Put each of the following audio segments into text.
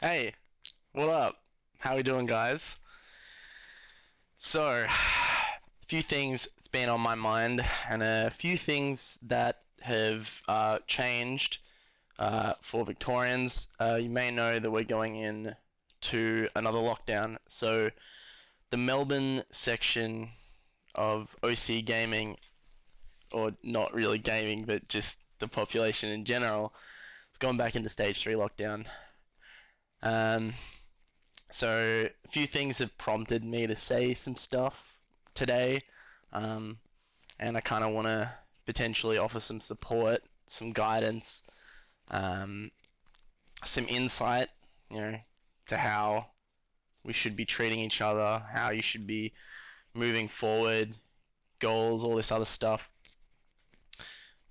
Hey, what up? How we doing, guys? So, a few things that's been on my mind, and a few things that have changed for Victorians. You may know that we're going in to another lockdown. So, the Melbourne section of OCE gaming, or not really gaming, but just the population in general, has gone back into stage 3 lockdown. Um, So a few things have prompted me to say some stuff today, um, and I kind of want to potentially offer some support, some guidance, um, some insight, you know, to how we should be treating each other, how you should be moving forward, goals, all this other stuff.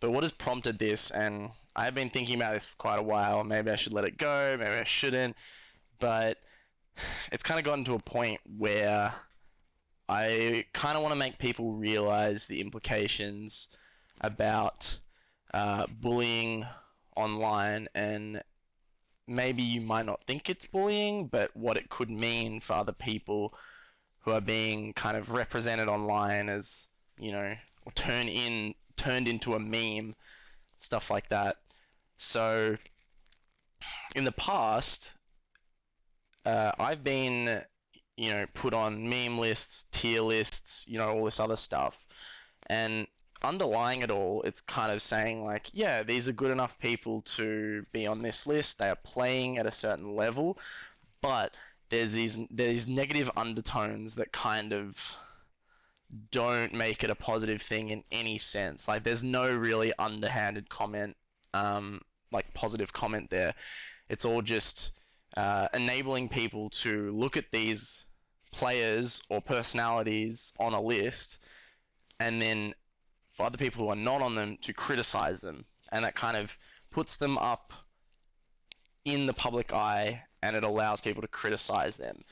But what has prompted this, and I've been thinking about this for quite a while. Maybe I should let it go, maybe I shouldn't, but it's kind of gotten to a point where I kind of want to make people realize the implications about bullying online, and maybe you might not think it's bullying, but what it could mean for other people who are being kind of represented online as, or turned into a meme, stuff like that. So in the past, I've been, put on meme lists, tier lists, all this other stuff. And underlying it all, it's kind of saying, like, yeah, these are good enough people to be on this list. They are playing at a certain level, but there's negative undertones that kind of don't make it a positive thing in any sense. Like, there's no really underhanded comment, like positive comment there. It's all just enabling people to look at these players or personalities on a list, and then for other people who are not on them to criticize them. And that kind of puts them up in the public eye, and it allows people to criticize them.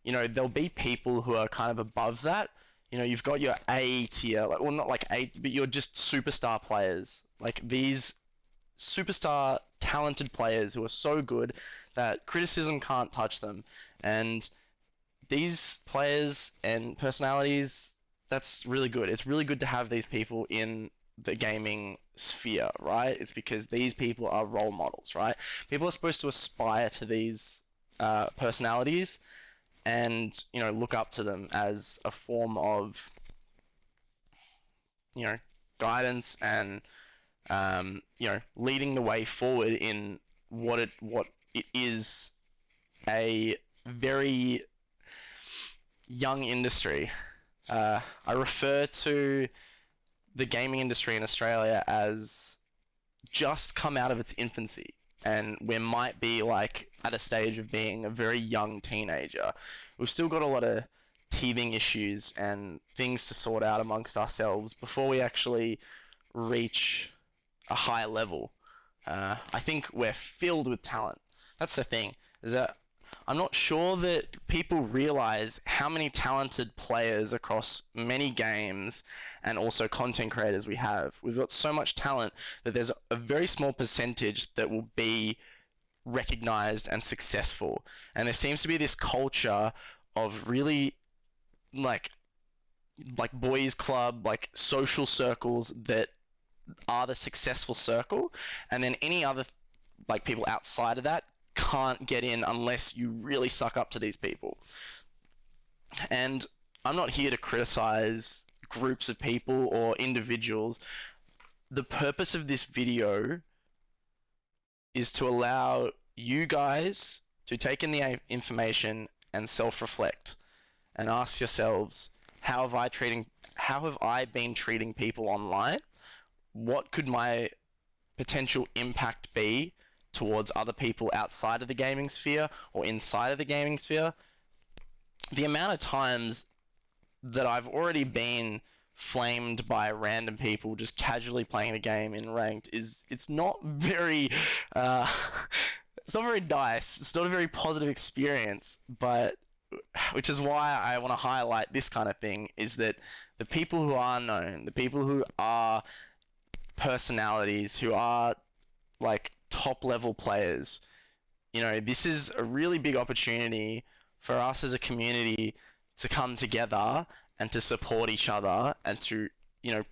There'll be people who are kind of above that. You've got your A tier, like, well, not like A, but you're just superstar players. Like, these superstar talented players who are so good that criticism can't touch them. And these players and personalities, that's really good. It's really good to have these people in the gaming sphere, right? It's because these people are role models, right? People are supposed to aspire to these personalities and, look up to them as a form of, you know, guidance and, leading the way forward in what it is, a very young industry. I refer to the gaming industry in Australia as just come out of its infancy, and we might be like at a stage of being a very young teenager. We've still got a lot of teething issues and things to sort out amongst ourselves before we actually reach a high level. I think we're filled with talent. That's the thing. Is that I'm not sure that people realize how many talented players across many games and also content creators we have. We've got so much talent that there's a very small percentage that will be recognized and successful. And there seems to be this culture of really, like boys club, like social circles that are the successful circle, and then any other, like, people outside of that can't get in unless you really suck up to these people. And I'm not here to criticize groups of people or individuals. The purpose of this video is to allow you guys to take in the information and self-reflect and ask yourselves, how have I been treating people online? What could my potential impact be towards other people outside of the gaming sphere or inside of the gaming sphere? The amount of times that I've already been flamed by random people just casually playing the game in ranked is it's not very it's not very nice. It's not a very positive experience, but which is why I want to highlight this kind of thing, is that the people who are known, the people who are personalities, who are like top level players, this is a really big opportunity for us as a community to come together and to support each other and to,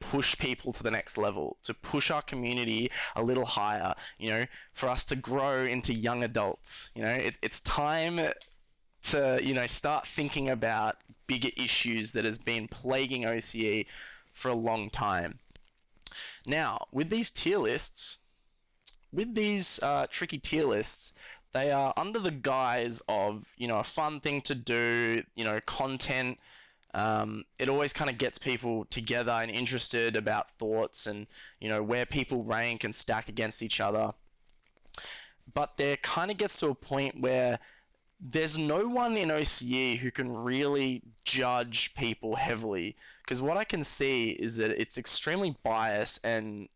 push people to the next level, to push our community a little higher, for us to grow into young adults. It's time to, start thinking about bigger issues that has been plaguing OCE for a long time. Now, with these tricky tier lists, they are under the guise of, a fun thing to do, content. It always kind of gets people together and interested about thoughts and, where people rank and stack against each other. But there kind of gets to a point where there's no one in OCE who can really judge people heavily. Because what I can see is that it's extremely biased and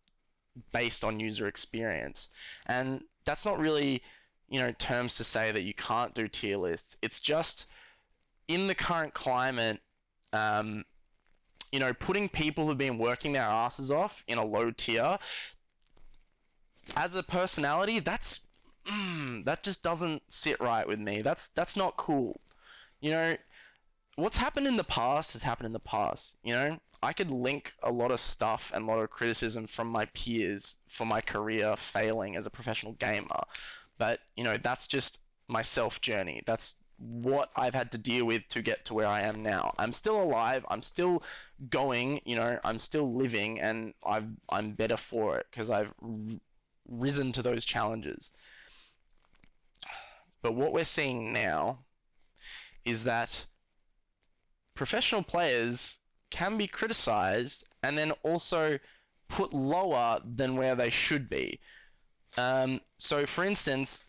based on user experience. And that's not really, terms to say that you can't do tier lists. It's just in the current climate, putting people who've been working their asses off in a low tier, as a personality, that just doesn't sit right with me. That's not cool. You know, what's happened in the past has happened in the past. I could link a lot of stuff and a lot of criticism from my peers for my career failing as a professional gamer. But, that's just my self journey. That's what I've had to deal with to get to where I am now. I'm still alive. I'm still going, I'm still living, and I'm better for it because I've risen to those challenges. But what we're seeing now is that professional players can be criticized and then also put lower than where they should be. So, for instance,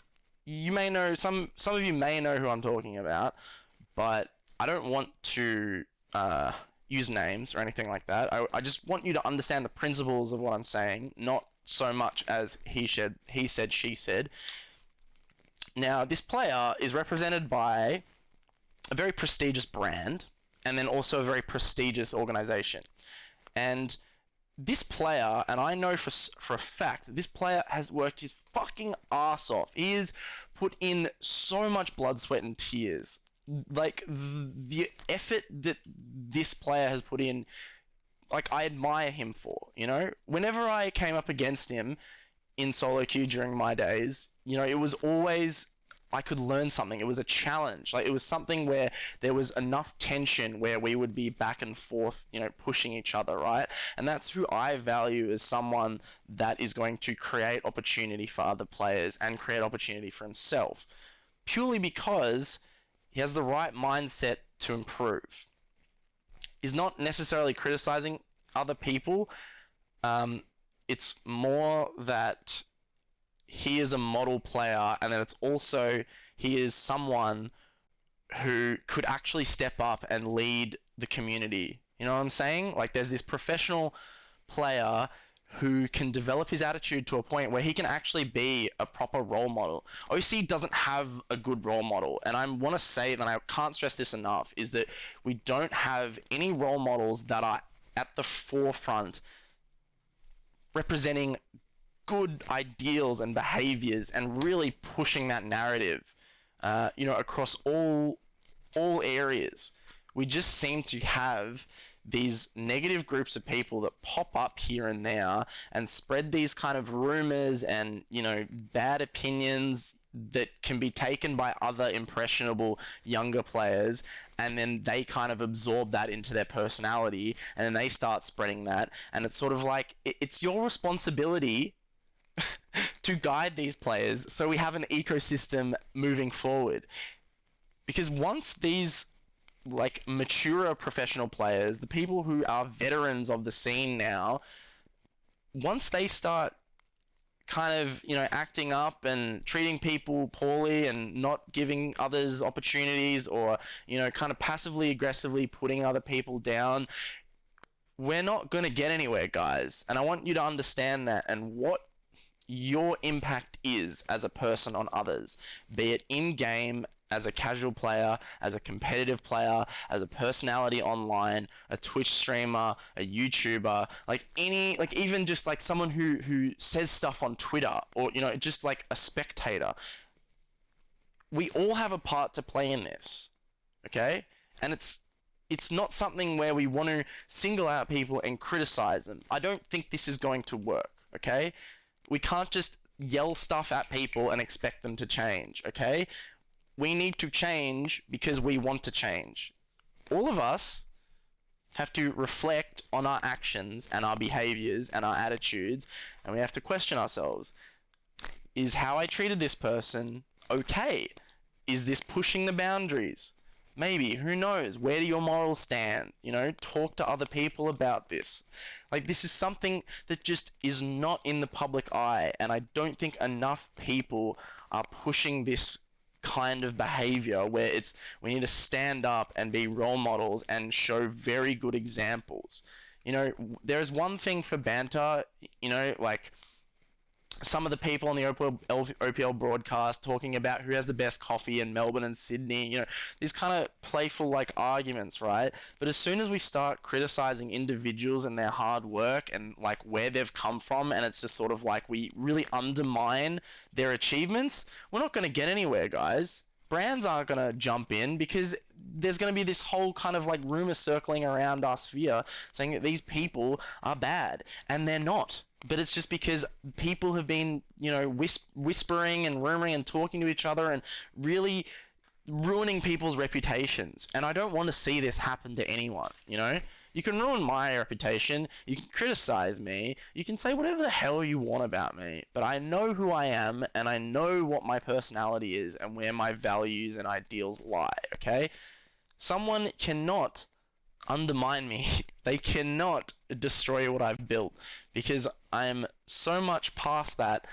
you may know some of you may know who I'm talking about, but I don't want to use names or anything like that. I just want you to understand the principles of what I'm saying, not so much as he said, she said. Now, this player is represented by a very prestigious brand and then also a very prestigious organization. And this player, and I know for a fact, this player has worked his fucking ass off. He has put in so much blood, sweat, and tears. Like, the effort that this player has put in, like, I admire him for, Whenever I came up against him in solo queue during my days, it was always I could learn something. It was a challenge. Like, it was something where there was enough tension where we would be back and forth, pushing each other, right? And that's who I value as someone that is going to create opportunity for other players and create opportunity for himself, purely because he has the right mindset to improve. He's not necessarily criticizing other people. It's more that he is a model player, and then it's also he is someone who could actually step up and lead the community. You know what I'm saying? Like, there's this professional player who can develop his attitude to a point where he can actually be a proper role model. OC doesn't have a good role model, and I want to say, and I can't stress this enough, is that we don't have any role models that are at the forefront representing good ideals and behaviors and really pushing that narrative, across all areas. We just seem to have these negative groups of people that pop up here and there and spread these kind of rumors and, bad opinions that can be taken by other impressionable younger players, and then they kind of absorb that into their personality, and then they start spreading that, and it's sort of like, it's your responsibility to guide these players so we have an ecosystem moving forward. Because once these mature professional players, the people who are veterans of the scene now, once they start kind of, acting up and treating people poorly and not giving others opportunities, or, kind of passively aggressively putting other people down, we're not going to get anywhere, guys. And I want you to understand that, and what your impact is as a person on others, be it in-game, as a casual player, as a competitive player, as a personality online, a Twitch streamer, a YouTuber, even just someone who says stuff on Twitter, or, just a spectator. we all have a part to play in this, okay? And it's not something where we want to single out people and criticize them. I don't think this is going to work, okay? We can't just yell stuff at people and expect them to change, okay? We need to change because we want to change. All of us have to reflect on our actions and our behaviors and our attitudes, and we have to question ourselves. Is how I treated this person okay? Is this pushing the boundaries? Maybe, who knows? Where do your morals stand? You know, talk to other people about this. Like, this is something that just is not in the public eye, and I don't think enough people are pushing this kind of behavior where we need to stand up and be role models and show very good examples. You know, there's one thing for banter, you know, like some of the people on the OPL broadcast talking about who has the best coffee in Melbourne and Sydney, you know, these kind of playful like arguments, right? But as soon as we start criticizing individuals and their hard work and like where they've come from, and it's just sort of like we really undermine their achievements, we're not going to get anywhere, guys. Brands aren't going to jump in because there's going to be this whole kind of like rumor circling around our sphere saying that these people are bad, and they're not. But it's just because people have been, you know, whispering and rumoring and talking to each other and really ruining people's reputations. And I don't want to see this happen to anyone, you know? You can ruin my reputation, you can criticize me, you can say whatever the hell you want about me, but I know who I am and I know what my personality is and where my values and ideals lie, okay? Someone cannot undermine me. They cannot destroy what I've built because I'm so much past that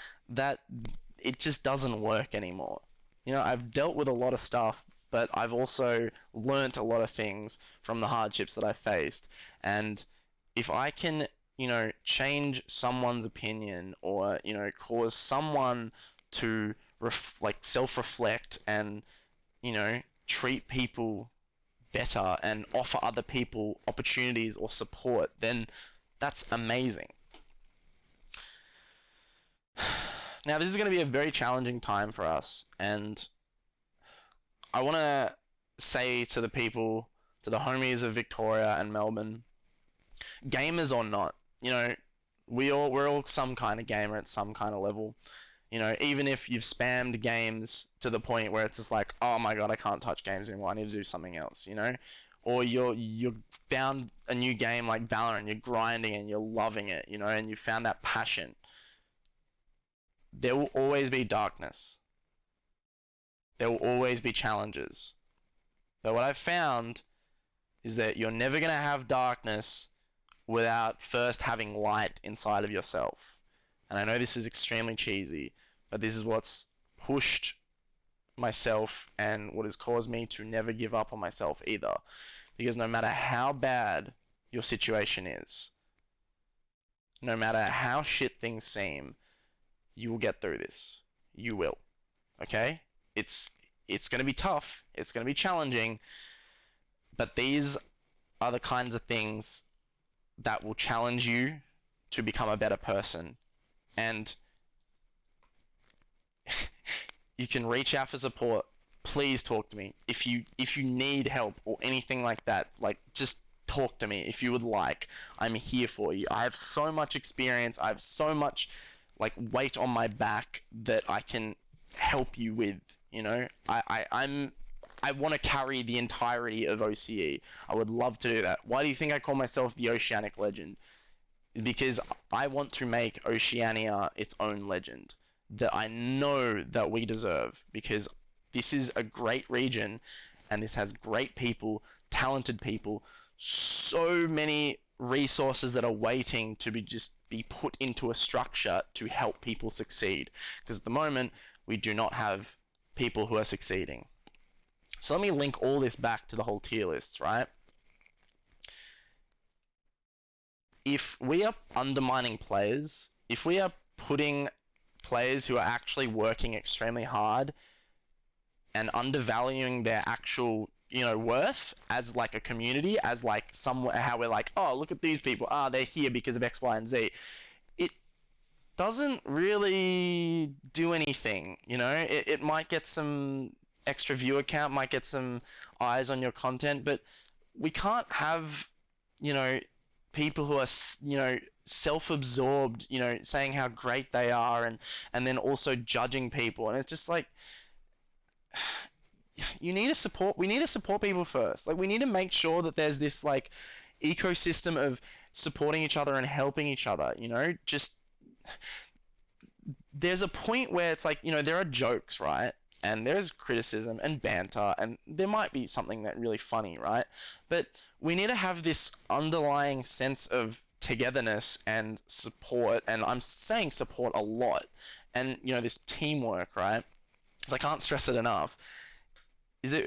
it just doesn't work anymore. You know, I've dealt with a lot of stuff, but I've also learnt a lot of things from the hardships that I faced. And if I can, you know, change someone's opinion or, you know, cause someone to like self-reflect and, you know, treat people better and offer other people opportunities or support, then that's amazing. Now, this is going to be a very challenging time for us, and I want to say to the people, to the homies of Victoria and Melbourne, gamers or not, you know, we're all some kind of gamer at some kind of level. You know, even if you've spammed games to the point where it's just like, oh my god, I can't touch games anymore, I need to do something else, you know? Or you're found a new game like Valorant, you're grinding and you're loving it, you know, and you found that passion. There will always be darkness. There will always be challenges. But what I've found is that you're never going to have darkness without first having light inside of yourself. And I know this is extremely cheesy, but this is what's pushed myself and what has caused me to never give up on myself either. Because no matter how bad your situation is, no matter how shit things seem, you will get through this. You will. Okay? It's going to be tough. It's going to be challenging. But these are the kinds of things that will challenge you to become a better person. And you can reach out for support. Please talk to me. If you need help or anything like that, like just talk to me if you would like. I'm here for you. I have so much experience. I have so much like weight on my back that I can help you with, you know? I want to carry the entirety of OCE. I would love to do that. Why do you think I call myself the Oceanic Legend? Because I want to make Oceania its own legend that I know that we deserve, because this is a great region and this has great people, talented people, so many resources that are waiting to be put into a structure to help people succeed, because at the moment we do not have people who are succeeding. So let me link all this back to the whole tier lists, right? If we are undermining players, if we are putting players who are actually working extremely hard and undervaluing their actual, you know, worth as like a community, as like somewhere how we're like, oh, look at these people, they're here because of X, Y, and Z. It doesn't really do anything, you know? It might get some extra viewer count, might get some eyes on your content, but we can't have, you know, people who are, self-absorbed, saying how great they are, and then also judging people. And it's just like, we need to support people first. Like, we need to make sure that there's this like ecosystem of supporting each other and helping each other, just there's a point where it's like, there are jokes, right? And there's criticism and banter, and there might be something that really funny, right? But we need to have this underlying sense of togetherness and support, and I'm saying support a lot, and this teamwork, right? Because I can't stress it enough. Is that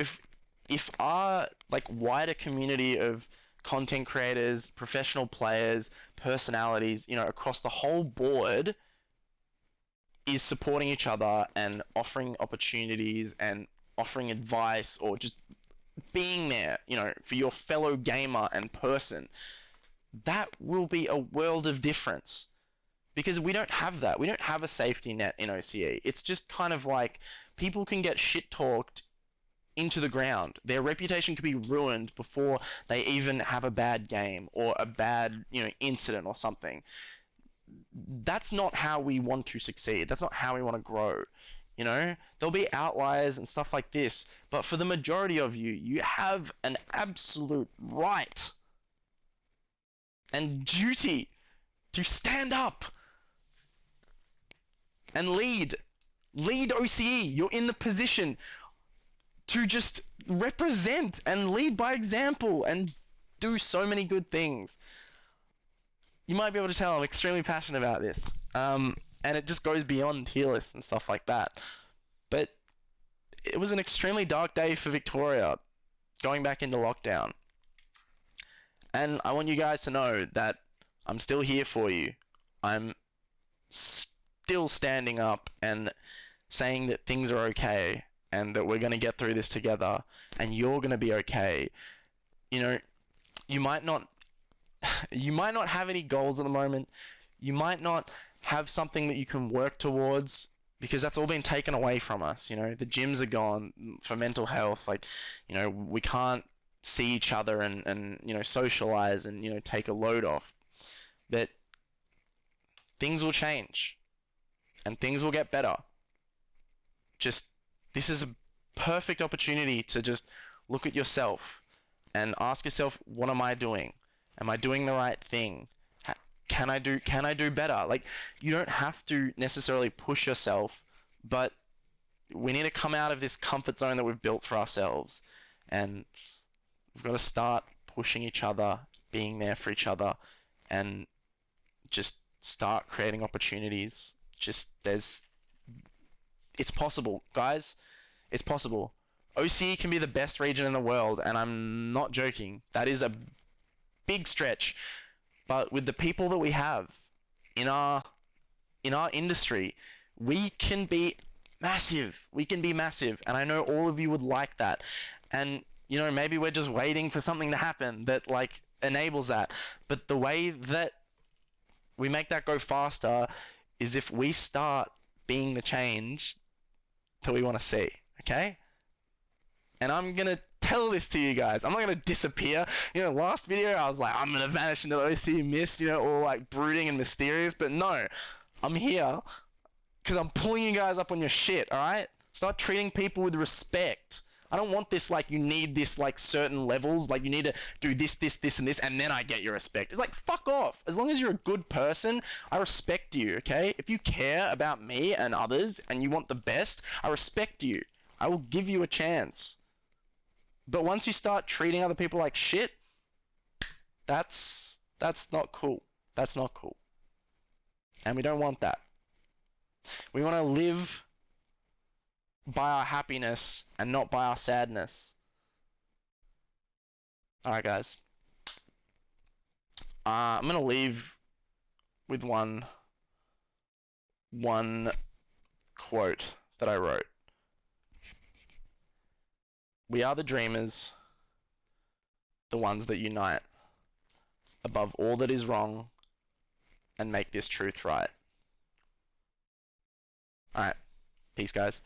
if our like wider community of content creators, professional players, personalities, across the whole board is supporting each other and offering opportunities and offering advice or just being there, for your fellow gamer and person, that will be a world of difference. Because we don't have that. We don't have a safety net in OCE. It's just kind of like people can get shit talked into the ground. Their reputation could be ruined before they even have a bad game or a bad, incident or something. That's not how we want to succeed. That's not how we want to grow. There'll be outliers and stuff like this, but for the majority of you, you have an absolute right and duty to stand up and lead. Lead OCE. You're in the position to just represent and lead by example and do so many good things. You might be able to tell I'm extremely passionate about this. And it just goes beyond tier lists and stuff like that. But it was an extremely dark day for Victoria, going back into lockdown. And I want you guys to know that I'm still here for you. I'm still standing up and saying that things are okay and that we're going to get through this together and you're going to be okay. You might not have any goals at the moment. You might not have something that you can work towards because that's all been taken away from us. The gyms are gone for mental health. Like, we can't see each other and socialize and, take a load off. But things will change and things will get better. Just, this is a perfect opportunity to just look at yourself and ask yourself, what am I doing? Am I doing the right thing? Can I do better? Like, you don't have to necessarily push yourself, but we need to come out of this comfort zone that we've built for ourselves, and we've got to start pushing each other, being there for each other, and just start creating opportunities. It's possible, guys. It's possible. OCE can be the best region in the world, and I'm not joking. That is a big stretch. But with the people that we have in our industry, we can be massive. We can be massive. And I know all of you would like that. And, maybe we're just waiting for something to happen that, like, enables that. But the way that we make that go faster is if we start being the change that we want to see. Okay? And I'm going to tell this to you guys. I'm not going to disappear. Last video I was like, I'm going to vanish into the OCE mist, all like brooding and mysterious. But no, I'm here because I'm pulling you guys up on your shit, alright? Start treating people with respect. I don't want this like you need this like certain levels, like you need to do this, this, and this, and then I get your respect. It's like, fuck off. As long as you're a good person, I respect you, okay? If you care about me and others and you want the best, I respect you. I will give you a chance. But once you start treating other people like shit, that's not cool. That's not cool. And we don't want that. We want to live by our happiness and not by our sadness. Alright, guys. I'm going to leave with one quote that I wrote. We are the dreamers, the ones that unite above all that is wrong and make this truth right. Alright, peace guys.